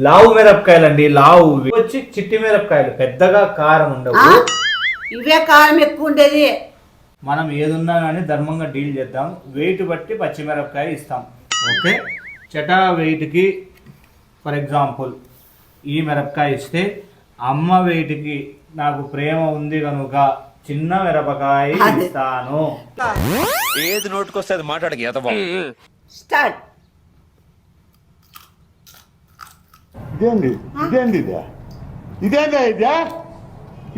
లావు మిరపకాయలండి, లావు వచ్చి చిట్టి మిరపకాయలు, పెద్దగా కారం ఉండవు. ఇవే కారం ఎక్కువ ఉండేది. మనం ఏదున్నా కానీ ధర్మంగా డీల్ చేద్దాం. వెయిట్ బట్టి పచ్చిమిరపకాయ ఇస్తాం. ఓకే, చటా వెయిట్కి ఫర్ ఎగ్జాంపుల్ ఈ మిరపకాయ ఇస్తే, అమ్మ వెయిట్కి నాకు ప్రేమ ఉంది కనుక చిన్న మిరపకాయ ఇస్తాను. ఏది నోటుకొస్తే అది మాట్లాడక స్టార్ట్. ఇదేంది ఇదేంది ఇదే ఇదేందా ఇదే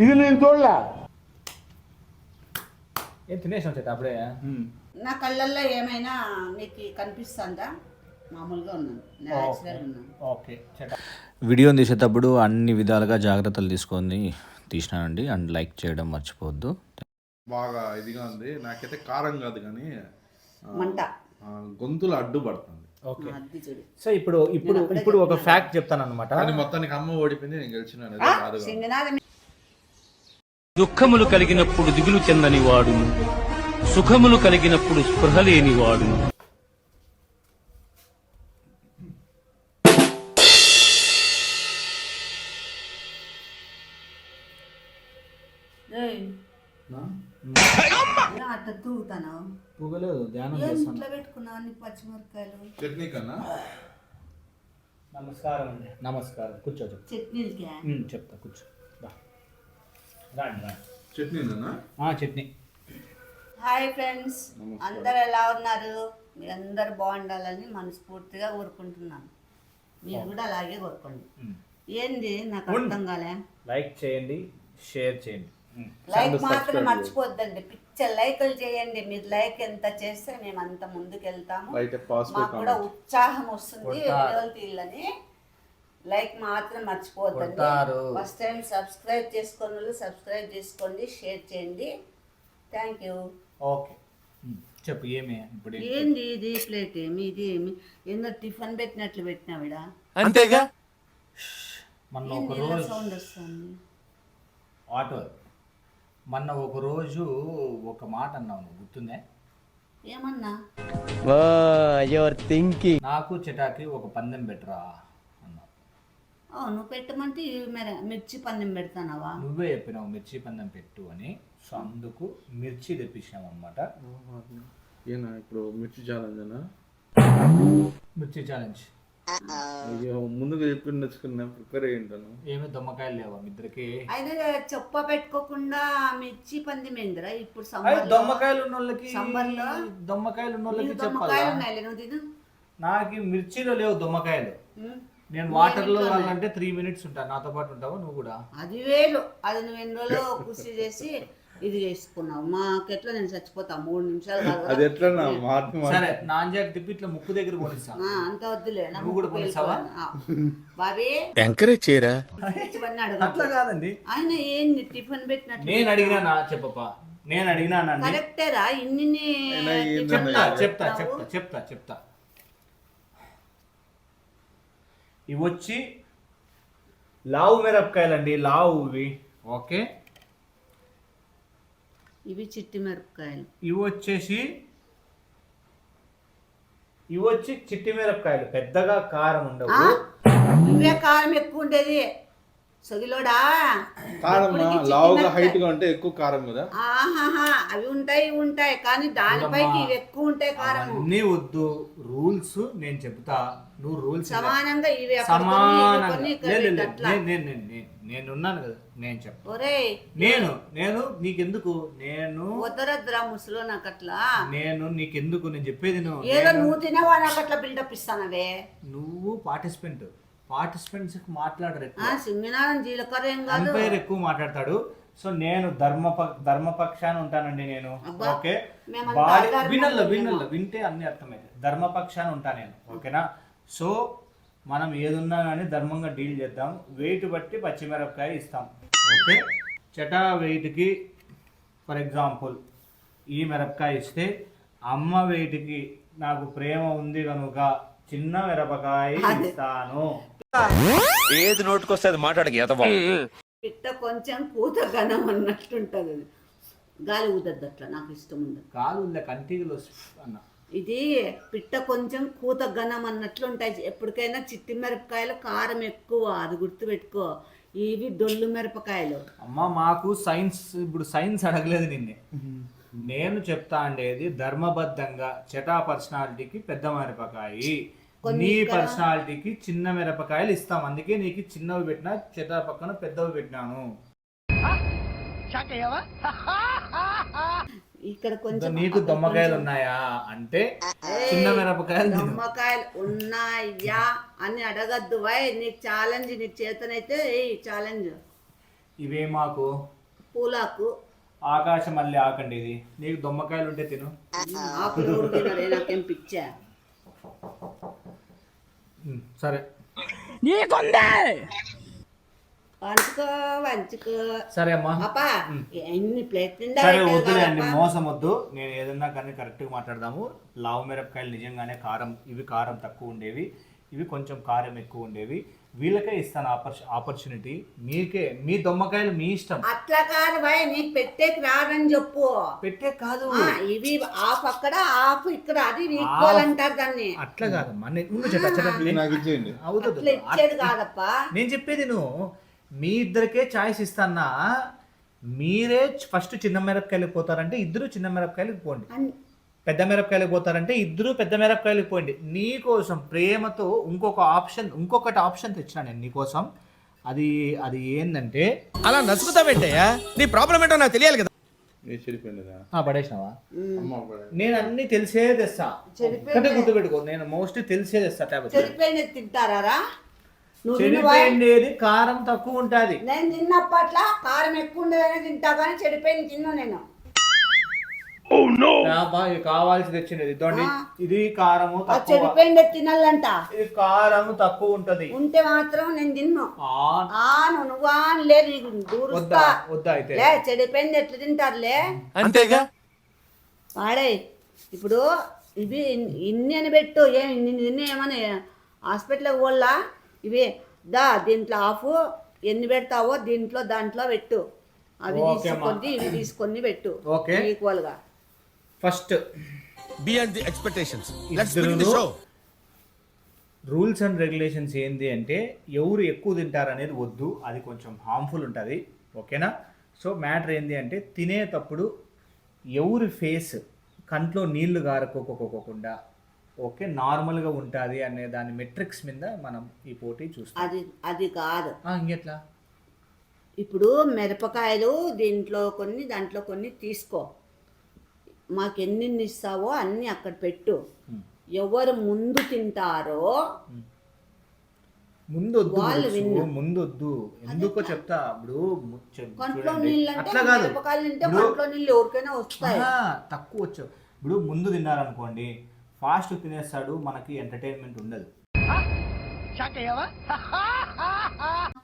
ఇది నేను చూడలే. ఏం తినేసాం చేత అప్పుడే. నా కళ్ళల్లో ఏమైనా నీకు కనిపిస్తుందా? మామూలుగా ఉన్నాను, న్యాచురల్ ఉన్నాను. ఓకే, చటా వీడియోని తీసేటప్పుడు అన్ని విధాలుగా జాగ్రత్తలు తీసుకొని తీసినానండి. అండ్ లైక్ చేయడం మర్చిపోవద్దు. బాగా ఇదిగా ఉంది. నాకైతే కారం కాదు కానీ మంట గొంతులు అడ్డుపడుతుంది. ఓకే, అది చూడు. సో ఇప్పుడు ఇప్పుడు ఇప్పుడు ఒక ఫ్యాక్ట్ చెప్తాను అనమాట. కానీ మొత్తానికి అమ్మ ఓడిపోయింది, నేను గెలిచినాను. సింగనాథ దుఃఖములు కలిగినప్పుడు దిగులు చెందని వాడును, సుఖములు కలిగినప్పుడు స్పృహ లేని వాడును. అట్లా తూగుతాను. తూగలేదు, ధ్యానం ఇంట్లో చేస్తాను. పెట్టుకున్నావు అన్ని పచ్చిమిరపకాయలు. చట్నీ కన్నా నమస్కారం అండి. నమస్కారం, కూర్చో. చట్నీలకి చెప్తా, కూర్చో. రాండి రాండి. చట్నీనా? చట్నీ. హాయ్ ఫ్రెండ్స్, అందరు ఎలా ఉన్నారు? మీరందరూ బాగుండాలని మనస్ఫూర్తిగా కోరుకుంటున్నాను. మీరు కూడా అలాగే కోరుకోండి. ఏంది నాకు అర్థం కాలే. లైక్ చేయండి, షేర్ చేయండి. లైక్ మాత్రం మర్చిపోద్దండి. పిక్చర్ లైకులు చేయండి. మీరు లైక్ ఎంత చేస్తే మేము అంత ముందుకు వెళ్తాము. మాకు కూడా ఉత్సాహం వస్తుంది వీడియోలు తీయాలని. లైక్ మాత్రం మర్చిపోద్దండి. ఫస్ట్ టైం సబ్స్క్రైబ్ చేసుకున్న వాళ్ళు సబ్స్క్రైబ్ చేసుకోండి, షేర్ చేయండి. Thank you. ఓకే, చెప్పు. ఏమి ఇప్పుడు ఏంది ఇది ప్లేట్? ఏమి ఇది? ఏమి ఏందో టిఫిన్ పెట్టినట్లు పెట్టినావిడా? అంతేగా. మొన్న ఒక రోజు సౌండ్ వస్తుంది. ఆటో మొన్న ఒక రోజు ఒక మాట అన్నావు, నువ్వు గుర్తుందే? ఏమన్నా? నాకు చిటాకి ఒక పందెం పెట్టరా అన్నావు. నువ్వు పెట్టమంటే మిర్చి పందెం పెడతానవా? నువ్వే చెప్పినావు మిర్చి పందెం పెట్టు అని. సో అందుకు మిర్చి తెప్పించినాం అనమాట. ఏనా ఇప్పుడు మిర్చి ఛాలెంజ్ అనా? మిర్చి ఛాలెంజ్. అయ్యో, ముందుగా చెప్పించుకున్నా ప్రిపేర్ అయ్యి ఉంటాను. ఏమి దొమ్మకాయలు లేవా ఇద్దరికి? అయితే చెప్ప పెట్టుకోకుండా మిర్చి పందెం ఏందిరా ఇప్పుడు? దొమ్మకాయలు ఉన్న వాళ్ళకి, సమ్మర్లో దొమ్మకాయలు ఉన్న వాళ్ళకి దొమ్మకాయలు చెప్పాలి. ఉన్నాయి, నువ్వు తిను. నాకు మిర్చిలో లేవు దొమ్మకాయలు. నేను వాటర్ లో అంటే 3 minutes ఉంటాను. నాతో పాటు ఉంటావా నువ్వు కూడా? అది వేలు. అది నువ్వు ఎన్ని రోజులు కృషి చేసి ఇది చేసుకున్నావు. మాకెట్లా నేను చచ్చిపోతా 3 నిమిషాలు కాదు. అది ఎట్లా? సరే, నాంజాకి తిప్పి ఇట్లా ముక్కు దగ్గర కొనిస్తా. అంత వద్దులే. నువ్వు కూడా కొనిస్తావా? బాబీ ఎంకరేజ్ చేయరా? అట్లా కాదండి. ఆయన ఏంది టిఫిన్ పెట్టినట్టు? నేను అడిగినా చెప్పప్పా, నేను అడిగినా. కరెక్టేరా? ఇన్ని చెప్తా చెప్తా చెప్తా చెప్తా చెప్తా. ఇవి వచ్చి లావు మిరపకాయలండి, లావువి. ఓకే, ఇవి చిట్టి మిరపకాయలు. ఇవి వచ్చి చిట్టి మిరపకాయలు, పెద్దగా కారం ఉండవు. ఇవే కారం ఎక్కువ ఉండేది. సొగిలోడా కారం లావుగా హైట్ గా ఉంటే ఎక్కువ కారం కదా? ఆహాహా, అవి ఉంటాయి ఉంటాయి కానీ దానిపైకి ఇవి ఎక్కువ ఉంటాయి కారం. అన్నీ వద్దు, రూల్స్ నేను చెప్తా. నువ్వు రూల్స్ సమానంగా ఇవి నేనున్నాను కదా, నేను చెప్తా. ఒరే నేను నీకెందుకు? నేను వద్దరద్దురా ముసలో నాకు అట్లా. నేను నీకెందుకు? నేను చెప్పేది ఏదో నువ్వు తినవా నాకు అట్లా బిల్డప్ ఇస్తానవే. నువ్వు పార్టిసిపెంట్స్ మాట్లాడరు. సింగనాథం జీలకర్ర ఏం కాదు, అంపైర్ ఎక్కువ మాట్లాడతాడు. సో నేను ధర్మపక్షాన్ని ఉంటానండి నేను. ఓకే, వింటే అన్ని అర్థమైంది. ధర్మపక్షాన్ని ఉంటా నేను. ఓకేనా? సో మనం ఏదున్నా కానీ ధర్మంగా డీల్ చేద్దాం. వెయిట్ బట్టి పచ్చిమిరపకాయ ఇస్తాం. ఓకే, చటా వెయిట్కి ఫర్ ఎగ్జాంపుల్ ఈ మిరపకాయ ఇస్తే, అమ్మ వెయిట్కి నాకు ప్రేమ ఉంది కనుక చిన్న మిరపకాయ ఇస్తాను. ఏది నోటుకొస్తే అది మాట్లాడక పిట్ట కొంచెం కూత గనం అన్నట్టుంటది. గాలి ఊదద్దు అట్లా, నాకు ఇష్టం ఉండదు. గాలి కంటిలో అన్న ఇది పిట్ట కొంచెం కూత ఘనం అన్నట్లు ఉంటాయి. ఎప్పటికైనా చిట్టి మిరపకాయలు కారం ఎక్కువ, అది గుర్తుపెట్టుకో. ఇవి డొల్లు మిరపకాయలు. అమ్మ మాకు సైన్స్, ఇప్పుడు సైన్స్ అడగలేదు నిన్నే. నేను చెప్తా ఉండేది ధర్మబద్ధంగా చటా పర్సనాలిటీకి పెద్ద మిరపకాయ, నీ పర్సనాలిటీకి చిన్న మిరపకాయలు ఇస్తాం. అందుకే నీకు చిన్నవి పెట్టినా, చటా పక్కన పెద్దవి పెట్టినాను. ఇక్కడ కొంచెం నీకు దొమ్మకాయలు ఉన్నాయా అంటే చిన్న మిరపకాయలు తిను. దొమ్మకాయలు ఉన్నాయా అని అడగద్దు వై. నీకు ఛాలెంజ్, నీకు చేతనైతే ఛాలెంజ్. ఇవే మాకు పూలాకు ఆకాశం మళ్ళీ ఆకండి. ఇది నీకు దొమ్మకాయలు ఉంటే తిను. ఆకులు ఊరుకున్నారే, నాకేం పిచ్చా. సరే వంచుకో వంచుకో. సరే అమ్మా. అప్పా ఎన్ని ప్లేట్ నిండా సరే పెట్టావు వద్దులే అండి, కాదప్పా. మోసం వద్దు. నేను ఏదన్నా కానీ కరెక్ట్గా మాట్లాడదాము. లావు మిరపకాయలు నిజంగానే కారం, ఇవి కారం తక్కువ ఉండేవి, ఇవి కొంచెం కారం ఎక్కువ ఉండేవి. వీళ్ళకే ఇస్తాను ఆపర్చునిటీ. మీకే, మీ దొమ్మకాయలు మీ ఇష్టం. అట్లా కాదు భయ్, నీకు పెట్టేకి రాదని చెప్పు. పెట్టే కాదు, ఇవి ఆఫ్ అక్కడ ఆఫ్ ఇక్కడ, అది ఈక్వల్ అంటారు దాన్ని. అట్లా కాదమ్మా. ముందు నాకు ఇచ్చేయండి. అట్లా ఇచ్చేది కాదప్పా. నేను చెప్పేది నువ్వు, మీ ఇద్దరికే చాయిస్ ఇస్తానా. మీరే ఫస్ట్ చిన్న మిరపకాయలకు పోతారంటే ఇద్దరు చిన్న మిరపకాయలకు పోండి, పెద్ద మిరపకాయలకు పోతారంటే ఇద్దరు పెద్ద మిరపకాయలకు పోండి. నీకోసం ప్రేమతో ఇంకొకటి ఆప్షన్ తెచ్చినా నేను నీకోసం. అది ఏంటంటే, అలా నసుకుతావేంటయ్యా? నీ ప్రాబ్లం ఏంటో నాకు తెలియాలి కదా. నేను చెడిపోయిందా? పడేసినావా? అమ్మ పడే. నేను అన్ని తెలిసే తెస్తా, ఒక్కటే గుర్తుపెట్టుకో. నేను మోస్ట్లీ తెలిసే తెస్తా. చెడిపోయినది తింటారా? నువ్వు చెడిపోయింది కారం తక్కువ ఉంటుంది. నేను తిన్నప్పట్లా కారం ఎక్కువ ఉండేదనే తింటా, కానీ చెడిపోయింది తిన్నా నేను. ఇవి కావాల్సి తెచ్చినది ఇదండి. ఇది కారము తక్కువ, చెడిపోయింది తినాలంట. ఇది కారము తక్కువ ఉంటది. ఉంటే మాత్రం నేను తిన్ను. నువ్వు లేదు, నీకు దూరుస్తా. వద్దా అయితే? లే, చెడిపోయింది ఎట్లా తింటారులే. అంతేగా. వాడే ఇప్పుడు ఇవి ఇన్ని అని పెట్టు. ఇన్ని ఏమని హాస్పిటల్కి పోల్లా? ఇవి దీంట్లో ఆఫ్ ఎన్ని పెడతావో దాంట్లో పెట్టు. అవి తీసుకొని ఇవి తీసుకొని పెట్టు ఈక్వల్ గా. First beyond the expectations. Rules and regulations ఏంటి అంటే, ఎవరు ఎక్కువ తింటారు అనేది వద్దు, అది కొంచెం హార్మ్ఫుల్ ఉంటుంది. ఓకేనా? సో మ్యాటర్ ఏంటి అంటే, తినేటప్పుడు ఎవరి ఫేస్ కంట్లో నీళ్లు గారుకోకుండా ఓకే నార్మల్గా ఉంటుంది అనే దాని మెట్రిక్స్ మీద మనం ఈ పోటీ చూస్తాం. అది కాదు. ఇంకెట్లా? ఇప్పుడు మిరపకాయలు దీంట్లో కొన్ని దాంట్లో కొన్ని తీసుకో. మాకు ఎన్ని ఇస్తావో అన్ని అక్కడ పెట్టు. ఎవరు ముందు తింటారో ముందొద్దు. ఎందుకో చెప్తా. ఇప్పుడు కంట్లో నీళ్ళు అట్లా కాదు, మిరపకాయలు తింటే కంట్లో నీళ్ళు ఎవరికైనా వస్తాయి. తక్కువ వచ్చావు. ఇప్పుడు ముందు తిన్నారనుకోండి, ఫాస్ట్ తినేస్తాడు, మనకి ఎంటర్టైన్మెంట్ ఉండదు.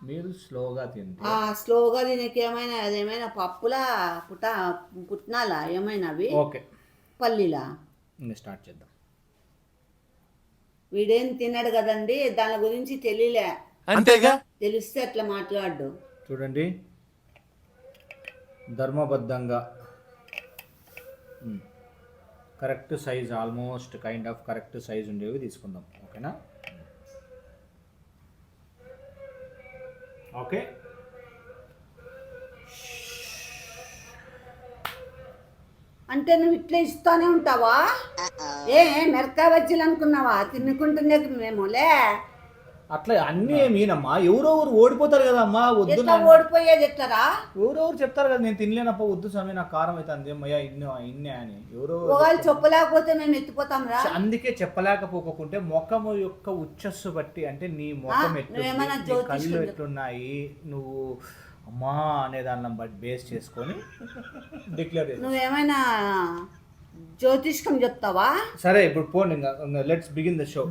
మీరు స్లోగా తింటే స్లోగా తినకి ఏమైనా అదేమైనా పప్పులా పుట్నాలా ఏమైనా అవి ఓకే, పల్లీలా స్టార్ట్ చేద్దాం. వీడేం తినడు కదండి, దాని గురించి తెలియలే. అంతేగా. తెలిస్తే అట్లా మాట్లాడు. చూడండి, ధర్మబద్ధంగా correct size, almost kind of correct size ఉండేవి తీసుకుందాం. ఓకేనా? ఓకే. అంటే నువ్వు ఇట్లా ఇస్తానే ఉంటావా? మిరకాయ బజ్జీలు అనుకున్నావా? తినుకుంటుండే మేములే. అట్లా అన్నీ మీనమ్మా. ఎవరెవరు ఓడిపోతారు కదమ్మా. వద్దు, ఓడిపోయేది ఎట్లరా? ఎవరెవరు చెప్తారు కదా, నేను తినలేనప్ప, వద్దు స్వామి నాకు కారం అవుతుంది అమ్మయ్యా ఇన్నే అని. ఒకవేళ చెప్పలేకపోతే మేము ఎత్తిపోతాం రా. అందుకే చెప్పలేకపోకుంటే ముఖము యొక్క ఉచ్చస్సు బట్టి, అంటే నీ ముఖం ఎట్లుంది, కళ్ళు ఎట్లున్నాయి, నువ్వు అమ్మా అనే దాన్ని బట్టి బేస్ చేసుకొని డిక్లేర్ చేసి. నువ్వేమైనా జ్యోతిష్కం చెప్తావా? సరే ఇప్పుడు పోండి, ఇంకా లెట్స్ బిగిన్ ద షో.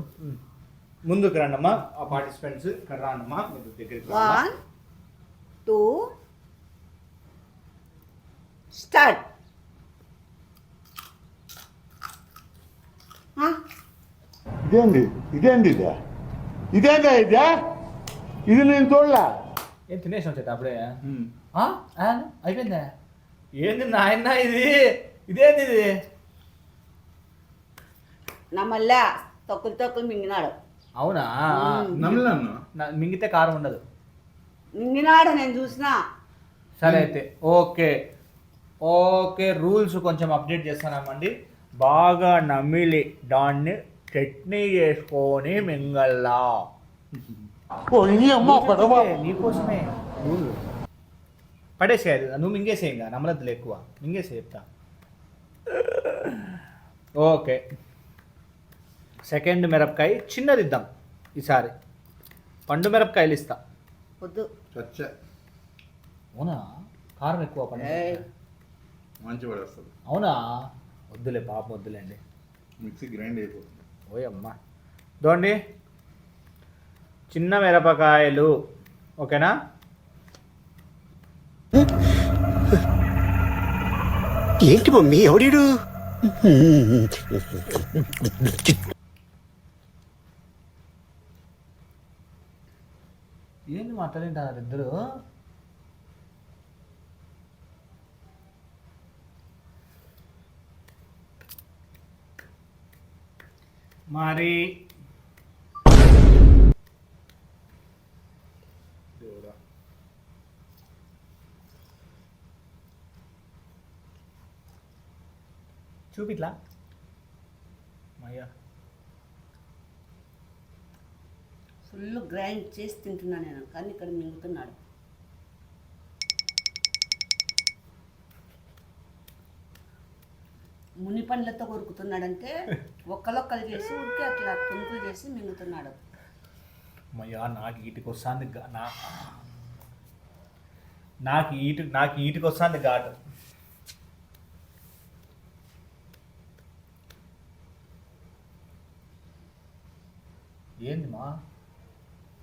ముందుకు రండమ్మా, ఆ పార్టిసిపెంట్స్ ఇక్కడ రాండమ్మా, మీరు దగ్గరికి. 1 2 స్టార్ట్. ఇదేంది ఇది నేను చూడలా. ఏం తినేసాం చేత అప్పుడే? అయిపోయిందా? ఏంది నాయన ఇది? ఇదేంది ఇది? నా మళ్ళా తొక్కులు మింగినాడు. అవునా? నమ్మలేను. మింగితే కారం ఉండదు. మింగినాడు, నేను చూసినా. సరే అయితే ఓకే ఓకే, రూల్స్ కొంచెం అప్డేట్ చేస్తున్నామండి. బాగా నమిలి దాన్ని చట్నీ చేసుకొని మింగల్లా. నీకోసమే రూల్. పడేసేది, నువ్వు మింగేసే, ఇంకా నమ్మలద్దులు ఎక్కువ మింగేసే చెప్తా. ఓకే, సెకండ్ మిరపకాయ చిన్నది ఇద్దాం ఈసారి. పండు మిరపకాయలు ఇస్తా. వద్దు. చచ్చా అవునా? కారం ఎక్కువ పండు. మంచి పడేస్తుంది. అవునా? వద్దులే పాపం, వద్దులేండి. మిక్సీ గ్రైండ్ అయిపోతుంది. ఓయమ్మా. దోండి చిన్న మిరపకాయలు. ఓకేనా? ఏంటి మమ్మీ ఎవడీడు? ఏంది మాట్లాడింటారు ఇద్దరు? మరి చూపిట్లా మయ్యా. ఫుల్ గ్రైండ్ చేసి తింటున్నా నేను, కానీ ఇక్కడ మింగుతున్నాడు. ముని పండ్లతో కొరుకుతున్నాడంటే ఒక్కలొక్కలు చేసి ఉడికి అట్లా తుంకులు చేసి మింగుతున్నాడు. మయ్యా, నాకు ఈటికి వస్తుంది నాకు ఈటికి వస్తుంది ఘాటు. ఏంది మా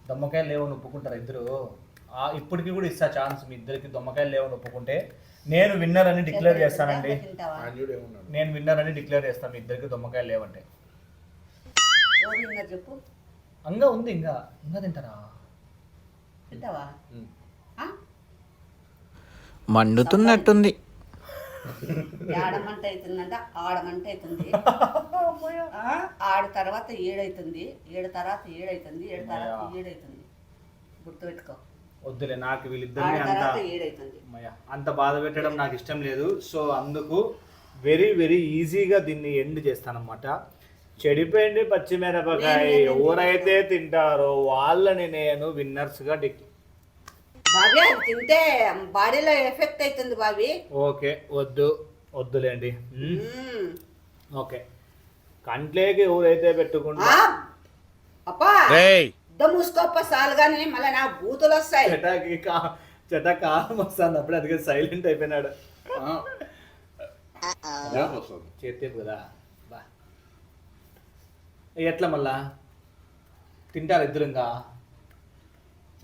దొమ్మకాయలు లేవని ఒప్పుకుంటారు ఇద్దరు? ఇప్పటికి కూడా ఇస్తా ఛాన్స్ మీ ఇద్దరికి. దొమ్మకాయలు లేవని ఒప్పుకుంటే నేను విన్నర్ అని డిక్లేర్ చేస్తానండి. తింటావా? నేను విన్నర్ అని డిక్లేర్ చేస్తాను మీ ఇద్దరికి దొమ్మకాయలు లేవంటే. ఎవరు విన్నారు చెప్పు? అంగా ఉంది, ఇంకా తింటారా? తింటావా? మండుతున్నట్టుంది. ఆడమంట అవుతుందంట, ఆడమంట అవుతుంది. ఆడ తర్వాత 7 అవుతుంది, 7 తర్వాత 7 అవుతుంది, 7 తర్వాత 7 అవుతుంది. గుర్తుపెట్టుకో. వద్దులే, నాకు వీళ్ళిద్దరిని ఆడ తర్వాత 7 అవుతుంది. అంత బాధ పెట్టడం నాకు ఇష్టం లేదు. సో అందుకు వెరీ వెరీ ఈజీగా దీన్ని ఎండ్ చేస్తానన్నమాట. చెడిపోయింది పచ్చిమిరపకాయ ఎవరైతే తింటారో వాళ్ళని నేను విన్నర్స్గా బాబీ, అది తింటే బాడీలో ఎఫెక్ట్ అవుతుంది బాబీ. ఓకే, వద్దులేండి. ఓకే, కంట్లేకి ఎవరైతే పెట్టుకుంటా అప్పా మూసుకోప్ప సాలు కానీ మళ్ళీ నా బూతులు వస్తాయి. చెటా కాలం వస్తుంది అప్పుడే, అందుకే సైలెంట్ అయిపోయినాడు. చేతేపు కదా బా. ఎట్లా మళ్ళా తింటారు ఇద్దరు? ఇంకా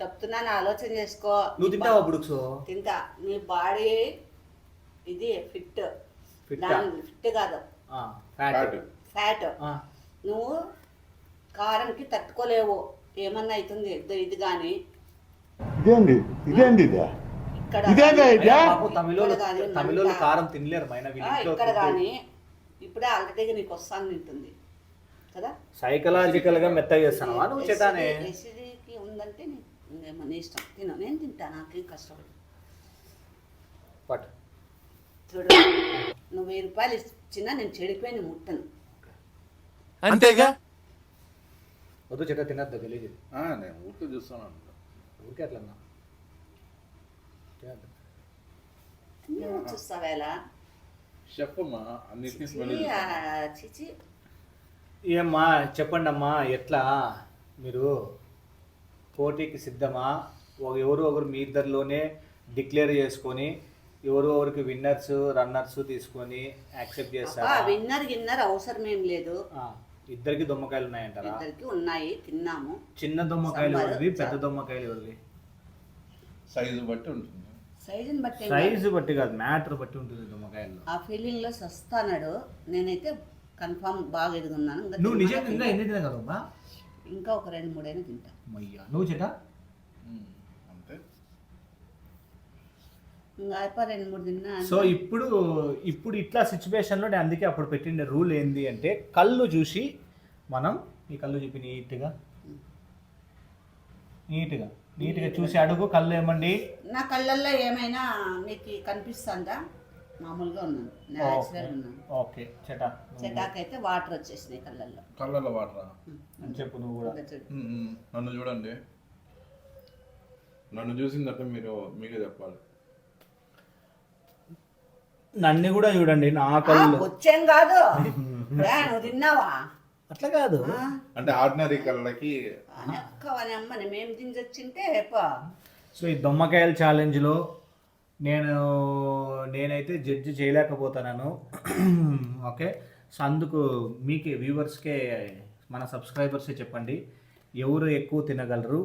చెప్తున్నాను, ఆలోచన చేసుకో. నువ్వు తింటావా బుడుక్స్? తింటా. నీ బాడీ ఇది ఫిట్ కాదు, ఫ్యాట్. నువ్వు కారంకి తట్టుకోలేవు, ఏమన్నా అవుతుంది ఇది కానీ. తమిళోళ్ళు కారం తినలేరు ఇక్కడ కానీ. ఇప్పుడే ఆల్రెడీగా నీకు వస్తాను తింటుంది కదా. సైకలాజికల్ గా మెత్తగా చేస్తావా నువ్వు? చెటానే ఎసిడిటీ ఉందంటే ఇంకేమో నీ ఇష్టం, తిను. నేను తింటా, నాకేం కష్టపడి. చూడు, నువ్వు 1000 రూపాయలు ఇచ్చినా నేను చెడిపోయిన ముట్టను. అంతేగా? వద్దు చెట్ట తినద్దు, తెలియదు. నేను ఊరికే చూస్తాను. ఊరికే అట్లా చూస్తావేలా చెప్పమ్మా, అన్నిటినీ చిచి. ఏమ్మా చెప్పండి అమ్మా, ఎట్లా మీరు పోటీకి సిద్ధమా? ఎవరు ఒకరు మీ ఇద్దరిలోనే డిక్లేర్ చేసుకొని ఎవరు ఒకరికి విన్నర్స్ రన్నర్స్ తీసుకొని యాక్సెప్ట్ చేస్తారా? విన్నర్ అవసరం ఏం లేదు. ఇద్దరికి దొమ్మకాయలు ఉన్నాయంటారా? ఇద్దరికి ఉన్నాయి, తిన్నాము. చిన్న దొమ్మకాయలు ఎవరివి, పెద్ద దొమ్మకాయలు ఎవరివి? సైజు బట్టి ఉంటుంది. సైజు బట్టి కాదు, మ్యాటర్ బట్టి ఉంటుంది దొమ్మకాయల్లో. ఆ ఫీలింగ్ లో వస్తాడు. నేనైతే కన్ఫామ్ బాగా ఎదుగున్నాను. నువ్వు నిజంగా ఇంకా ఎన్ని తిన కదమ్మా? ఇంకా ఒక 2-3 అయినా తింటా. మయ్యా, నువ్వు చెట అంతే. ఇంకా అయిపోయి 2-3 తిన్నా. సో ఇప్పుడు ఇట్లా సిచ్యువేషన్లో నేను అందుకే అప్పుడు పెట్టిన రూల్ ఏంది అంటే కళ్ళు చూసి మనం ఈ కళ్ళు చూపి నీట్గా చూసి అడుగు. కళ్ళు ఏమండి? నా కళ్ళల్లో ఏమైనా నీకు కనిపిస్తుందా? మామూలుగా ఉన్నాను, న్యాచురల్ ఉన్నాను. ఓకే చెటాకైతే వాటర్ వచ్చేసినాయి కళ్ళల్లో. కళ్ళలో వాటరా అని చెప్పు నువ్వు కూడా. నన్ను చూడండి, నన్ను చూసిందంటే మీకే చెప్పాలి. నన్ను కూడా చూడండి, నా కళ్ళు వచ్చేం కాదు. నువ్వు తిన్నావా? అట్లా కాదు, అంటే ఆర్డినరీ కళ్ళకి అక్కవని అమ్మని మేము తినొచ్చింటే. సో ఈ దొమ్మకాయల ఛాలెంజ్లో నేనైతే జడ్జి చేయలేకపోతున్నాను. ఓకే, సో అందుకు మీకే వ్యూవర్స్కే మన సబ్స్క్రైబర్సే చెప్పండి ఎవరు ఎక్కువ తినగలరు,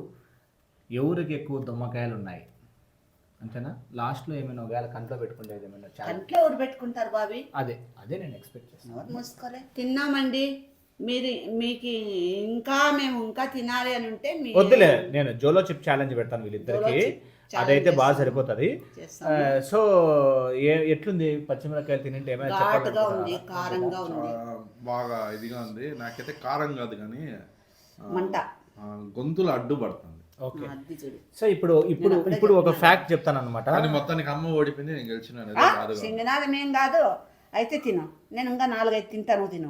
ఎవరికి ఎక్కువ దొమ్మకాయలు ఉన్నాయి అంతేనా? లాస్ట్లో ఏమైనా ఒకవేళ కంట్లో పెట్టుకుంటేది ఏమైనా కంట్లో ఎవరు పెట్టుకుంటారు బాబీ? అదే నేను ఎక్స్పెక్ట్ చేస్తాను. మూసుకోలే తిన్నామండి. మీకు మేము ఇంకా తినాలి అని ఉంటే వద్దులే, నేను జోలో చిప్ ఛాలెంజ్ పెడతాను వీళ్ళిద్దరికి, అదైతే బాగా సరిపోతుంది. సో ఎట్లుంది పచ్చిమిరపకాయలు తింటే ఏమైనా ఉంది, కారంగా ఉంది, బాగా ఇదిగా ఉంది. నాకైతే కారం కాదు కానీ మంట గొంతులు అడ్డుపడుతుంది. ఓకే, సో ఇప్పుడు ఒక ఫ్యాక్ట్ చెప్తాను అనమాట. మొత్తానికి అమ్మ ఓడిపోయింది, నేను గెలిచినాను. సింగనాదమేం కాదు. అయితే తిను, నేను ఇంకా 4-5 తింటాను, తిను.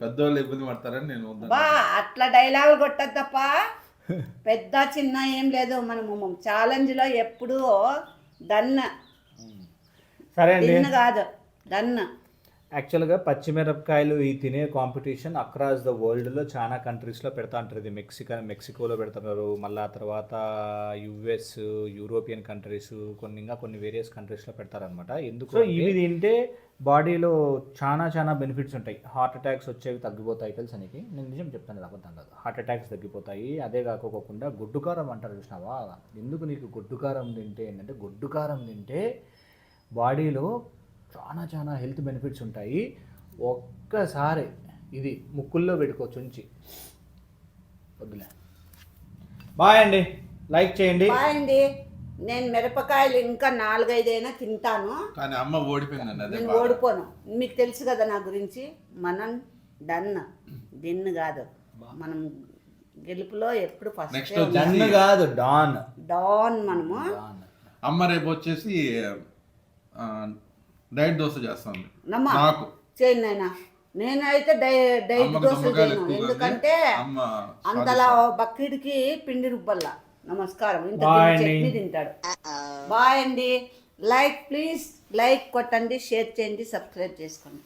పెద్దవాళ్ళు ఇబ్బంది పడతారని నేను బా అట్లా డైలాగులు కొట్టద్దప్ప. పెద్ద చిన్న ఏం లేదు, మనము ఛాలెంజ్ లో ఎప్పుడు డన్. సరే అండి, కాదు డన్. యాక్చువల్గా పచ్చిమిరపకాయలు ఈ తినే కాంపిటీషన్ అక్రాస్ ద వరల్డ్లో చాలా కంట్రీస్లో పెడతా ఉంటారు. ఇది మెక్సికోలో పెడుతున్నారు, మళ్ళీ తర్వాత యుఎస్, యూరోపియన్ కంట్రీస్, కొన్ని వేరియస్ కంట్రీస్లో పెడతారనమాట. ఎందుకు ఇవి తింటే బాడీలో చాలా బెనిఫిట్స్ ఉంటాయి. హార్ట్ అటాక్స్ వచ్చేవి తగ్గిపోతాయి తెలుసా నీకు? నేను నిజం చెప్తాను, అబద్ధం కాదు. హార్ట్ అటాక్స్ తగ్గిపోతాయి. అదే కాకోకుండా గొడ్డు కారం అంటారు చూసినావా? ఎందుకు నీకు గొడ్డు కారం తింటే ఏంటంటే, గొడ్డు కారం తింటే బాడీలో చాలా హెల్త్ బెనిఫిట్స్ ఉంటాయి. ఒక్కసారి ఇది ముక్కుల్లో పెట్టుకోవచ్చు ఉంచి. వద్దులే, బాయ్ అండి, లైక్ చేయండి. బాయ్ అండి. నేను మిరపకాయలు ఇంకా 4-5 తింటాను, కానీ అమ్మ ఓడిపోయిందండి. నేను ఓడిపోను. మీకు తెలుసు కదా నా గురించి. మనం డన్ దిన్ కాదు, మనం గెలుపులో ఎప్పుడు ఫస్ట్. డన్ కాదు, డాన్. మనము అమ్మ రేపు వచ్చేసి డైట్ దోశ చేస్తాను నాకు చేయండి నాయనా. నేనైతే డైట్ దోశ చేయను, ఎందుకంటే అంతలా బక్కిడికి పిండి రుబ్బల్లా. నమస్కారం, ఇంత చట్నీ తింటాడు. బాయ్ అండి. ప్లీజ్ లైక్ కొట్టండి, షేర్ చేయండి, సబ్స్క్రైబ్ చేసుకోండి.